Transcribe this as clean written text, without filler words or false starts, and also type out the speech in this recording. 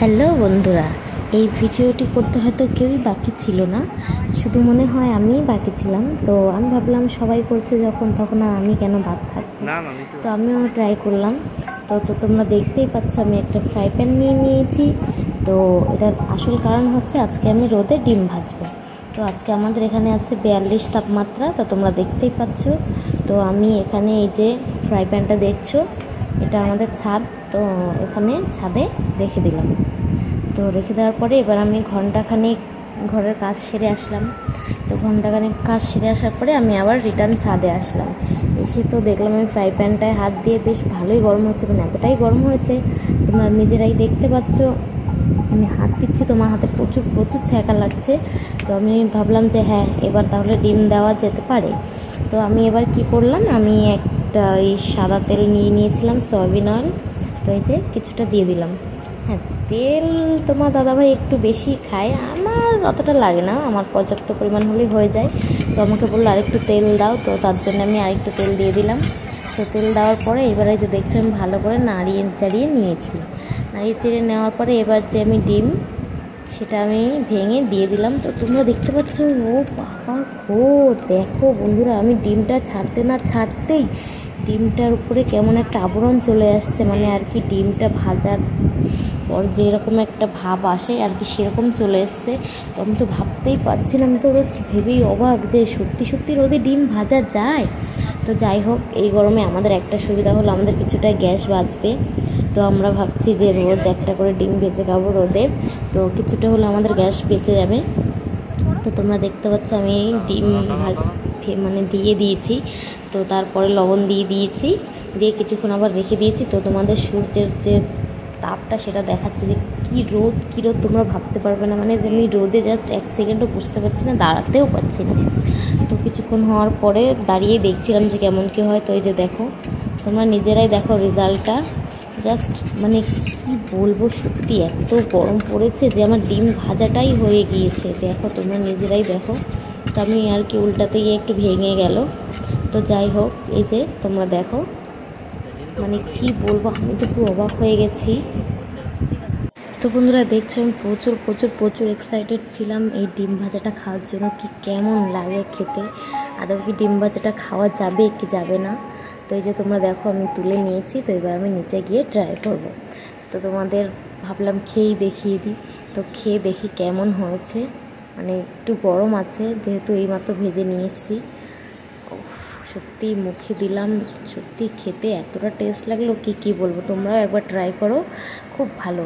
Hello বন্ধুরা, এই ভিডিওটি করতে হয়তো কেউই বাকি ছিল না, শুধু মনে হয় আমিই বাকি ছিলাম। তো আমি ভাবলাম সবাই করছে যখন, তখন আর আমি কেন বাদ থাকবো। তো আমিও ট্রাই করলাম। তো তোমরা দেখতেই পাচ্ছ আমি একটা ফ্রাই প্যান নিয়ে নিয়েছি। তো এটার আসল কারণ হচ্ছে আজকে আমি রোদে ডিম ভাজবো। তো আজকে আমাদের এখানে আছে 42 তাপমাত্রা, তো তোমরা দেখতেই পাচ্ছ। তো আমি এখানে এই যে ফ্রাই প্যানটা দেখছো, এটা আমাদের ছাদ। তো এখানে ছাদে রেখে দিলাম। তো রেখে দেওয়ার পরে এবার আমি ঘন্টাখানেক ঘরের কাজ সেরে আসলাম। তো ঘন্টাখানেক কাজ সেরে আসার পরে আমি আবার রিটার্ন ছাদে আসলাম। এসে তো দেখলাম আমি ফ্রাই প্যানটায় হাত দিয়ে বেশ ভালোই গরম হচ্ছে, মানে এতটাই গরম হয়েছে তোমরা নিজেরাই দেখতে পাচ্ছ। আমি হাত দিচ্ছি, তোমার হাতে প্রচুর প্রচুর ছ্যাঁকা লাগছে। তো আমি ভাবলাম যে হ্যাঁ, এবার তাহলে ডিম দেওয়া যেতে পারে। তো আমি এবার কি করলাম, আমি একটা এই সাদা তেল নিয়ে নিয়েছিলাম, সয়াবিন অয়েল। তো এই যে কিছুটা দিয়ে দিলাম। হ্যাঁ, তেল তোমার দাদাভাই একটু বেশি খায়, আমার অতটা লাগে না, আমার পর্যাপ্ত পরিমাণ হলেই হয়ে যায়। তো আমাকে বললো আরেকটু তেল দাও, তো তার জন্য আমি আরেকটু তেল দিয়ে দিলাম। তো তেল দেওয়ার পরে এবারে যে দেখছো আমি ভালো করে নাড়িয়ে চাড়িয়ে নিয়েছি। নাড়িয়ে চেড়ে নেওয়ার পরে এবার যে আমি ডিম, সেটা আমি ভেঙে দিয়ে দিলাম। তো তোমরা দেখতে পাচ্ছ, ও বাবা গো, দেখো বন্ধুরা, আমি ডিমটা ছাড়তে না ছাড়তেই ডিমটার উপরে কেমন একটা আবরণ চলে আসছে, মানে আর কি ডিমটা ভাজার পর যেরকম একটা ভাব আসে আর কি, সেরকম চলে এসছে। তো আমি তো ভাবতেই পারছি না, আমি তো ভেবেই অবাক যে সত্যি সত্যি রোদে ডিম ভাজা যায়। তো যাই হোক, এই গরমে আমাদের একটা সুবিধা হলো, আমাদের কিছুটা গ্যাস বাঁচবে। তো আমরা ভাবছি যে রোজ একটা করে ডিম ভেজে খাবো রোদে, তো কিছুটা হলো আমাদের গ্যাস বেঁচে যাবে। তো তোমরা দেখতে পাচ্ছ আমি ডিম মানে দিয়ে দিয়েছি। তো তারপরে লবণ দিয়ে দিয়েছি, দিয়ে কিছুক্ষণ আবার রেখে দিয়েছি। তো তোমাদের সূর্যের যে তাপটা সেটা দেখাচ্ছে যে কী রোদ তোমরা ভাবতে পারবে না, মানে আমি রোদে জাস্ট 1 সেকেন্ডও বসতে পারছি না, দাঁড়াতেও পারছি না। তো কিছুক্ষণ হওয়ার পরে দাঁড়িয়ে দেখছিলাম যে কেমন কী হয়। তো এই যে দেখো, তোমরা নিজেরাই দেখো রেজাল্টটা। জাস্ট মানে কি বলবো, সত্যি এত গরম পড়েছে যে আমার ডিম ভাজাটাই হয়ে গিয়েছে। দেখো তোমরা নিজেরাই দেখো। তো আমি আর কি উল্টাতে গিয়ে একটু ভেঙে গেল। তো যাই হোক, এই যে তোমরা দেখো, মানে কি বলবো, আমি তো পুরো অবাক হয়ে গেছি। তো বন্ধুরা দেখছো, আমি প্রচুর প্রচুর প্রচুর এক্সাইটেড ছিলাম এই ডিম ভাজাটা খাওয়ার জন্য। কি কেমন লাগে খেতে, আদৌ কি ডিম ভাজাটা খাওয়া যাবে কি যাবে না। তো এই যে তোমরা দেখো আমি তুলে নিয়েছি। তো এবার আমি নিচে গিয়ে ট্রাই করব। তো তোমাদের ভাবলাম খেয়েই দেখিয়ে দিই। তো খেয়ে দেখি কেমন হয়েছে, মানে একটু গরম আছে যেহেতু এইমাত্র ভেজে নিয়ে এসেছি। সত্যি মুখে দিলাম, সত্যি খেতে এতটা টেস্ট লাগলো কি বলবো। তোমরাও একবার ট্রাই করো, খুব ভালো।